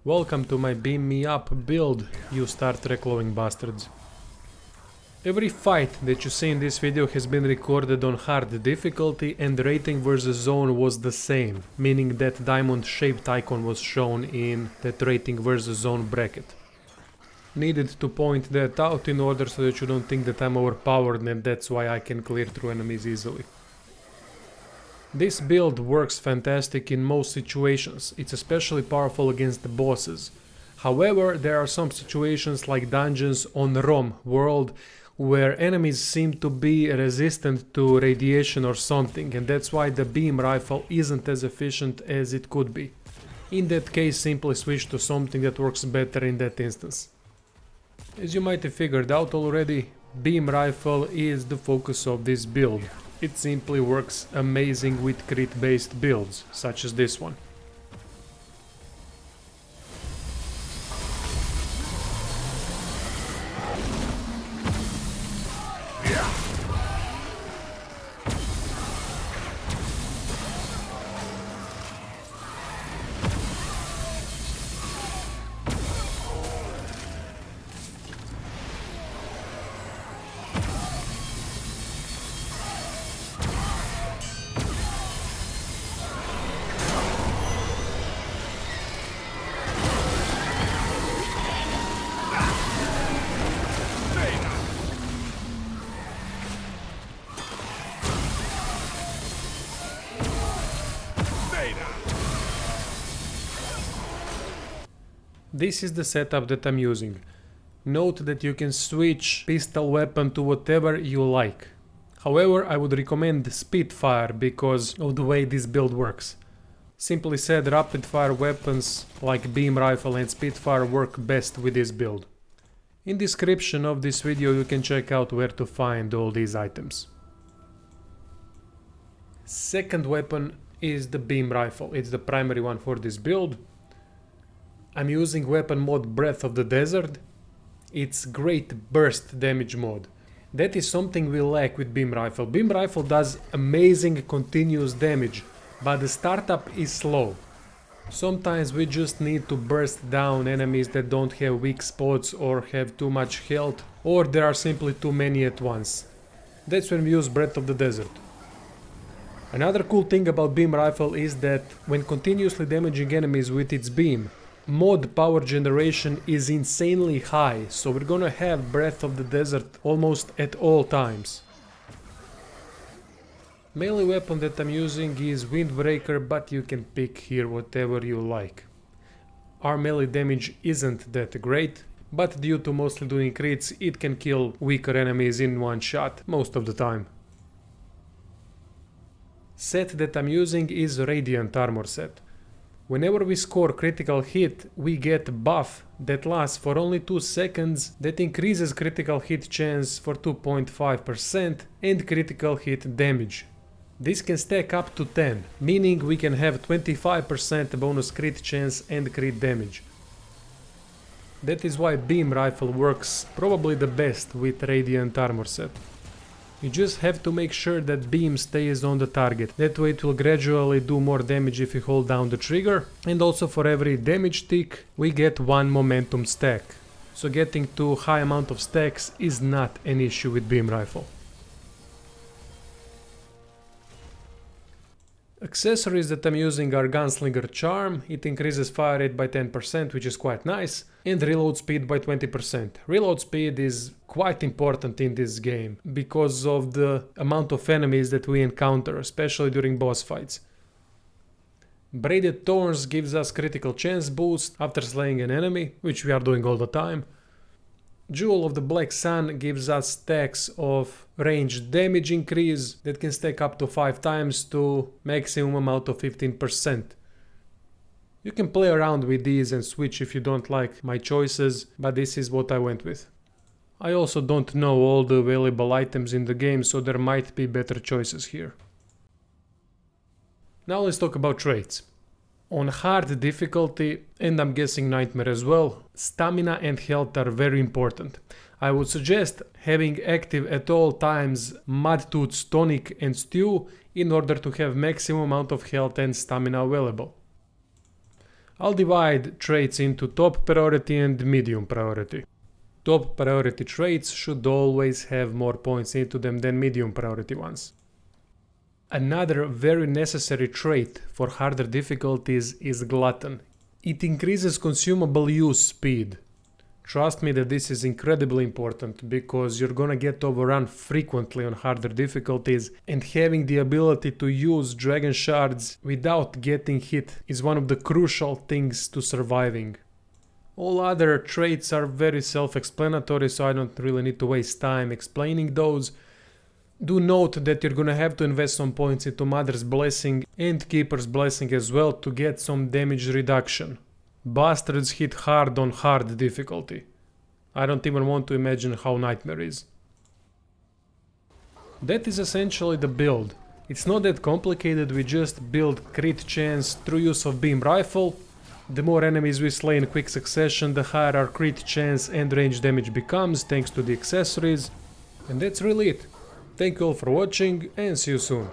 Welcome to my beam me up build, you Star Trek loving bastards. Every fight that you see in this video has been recorded on hard difficulty, and the rating versus zone was the same, meaning that diamond shaped icon was shown in that rating versus zone bracket. Needed to point that out in order so that you don't think that I'm overpowered and that's why I can clear through enemies easily. This build works fantastic in most situations, it's especially powerful against the bosses. However, there are some situations like dungeons on ROM world where enemies seem to be resistant to radiation or something, and that's why the beam rifle isn't as efficient as it could be. In that case, simply switch to something that works better in that instance. As you might have figured out already, beam rifle is the focus of this build. It simply works amazing with crit based builds, such as this one. This is the setup that I'm using. Note that you can switch pistol weapon to whatever you like. However, I would recommend Spitfire because of the way this build works. Simply said, rapid fire weapons like beam rifle and Spitfire work best with this build. In the description of this video you can check out where to find all these items. Second weapon is the beam rifle. It's the primary one for this build. I'm using weapon mod Breath of the Desert. It's great burst damage mod. That is something we lack with beam rifle. Beam rifle does amazing continuous damage, but the startup is slow. Sometimes we just need to burst down enemies that don't have weak spots or have too much health, or there are simply too many at once. That's when we use Breath of the Desert. Another cool thing about beam rifle is that when continuously damaging enemies with its beam, mod power generation is insanely high, so we're gonna have Breath of the Desert almost at all times. Melee weapon that I'm using is Windbreaker, but you can pick here whatever you like. Our melee damage isn't that great, but due to mostly doing crits, it can kill weaker enemies in one shot most of the time. Set that I'm using is Radiant Armor set. Whenever we score critical hit, we get buff that lasts for only 2 seconds that increases critical hit chance for 2.5% and critical hit damage. This can stack up to 10, meaning we can have 25% bonus crit chance and crit damage. That is why beam rifle works probably the best with Radiant Armor set. You just have to make sure that beam stays on the target, that way it will gradually do more damage if you hold down the trigger, and also for every damage tick we get 1 momentum stack. So getting to high amount of stacks is not an issue with beam rifle. Accessories that I'm using are Gunslinger Charm. It increases fire rate by 10%, which is quite nice, and reload speed by 20%. Reload speed is quite important in this game because of the amount of enemies that we encounter, especially during boss fights. Braided Thorns gives us critical chance boost after slaying an enemy, which we are doing all the time. Jewel of the Black Sun gives us stacks of ranged damage increase that can stack up to 5 times to maximum amount of 15%. You can play around with these and switch if you don't like my choices, but this is what I went with. I also don't know all the available items in the game, so there might be better choices here. Now let's talk about traits. On hard difficulty, and I'm guessing nightmare as well, stamina and health are very important. I would suggest having active at all times Mudtooth's Tonic and Stew in order to have maximum amount of health and stamina available. I'll divide traits into top priority and medium priority. Top priority traits should always have more points into them than medium priority ones. Another very necessary trait for harder difficulties is Glutton. It increases consumable use speed. Trust me that this is incredibly important because you're gonna get overrun frequently on harder difficulties, and having the ability to use dragon shards without getting hit is one of the crucial things to surviving. All other traits are very self-explanatory, so I don't really need to waste time explaining those. Do note that you're gonna have to invest some points into Mother's Blessing and Keeper's Blessing as well to get some damage reduction. Bastards hit hard on hard difficulty. I don't even want to imagine how Nightmare is. That is essentially the build. It's not that complicated, we just build crit chance through use of beam rifle. The more enemies we slay in quick succession, the higher our crit chance and range damage becomes thanks to the accessories. And that's really it. Thank you all for watching and see you soon.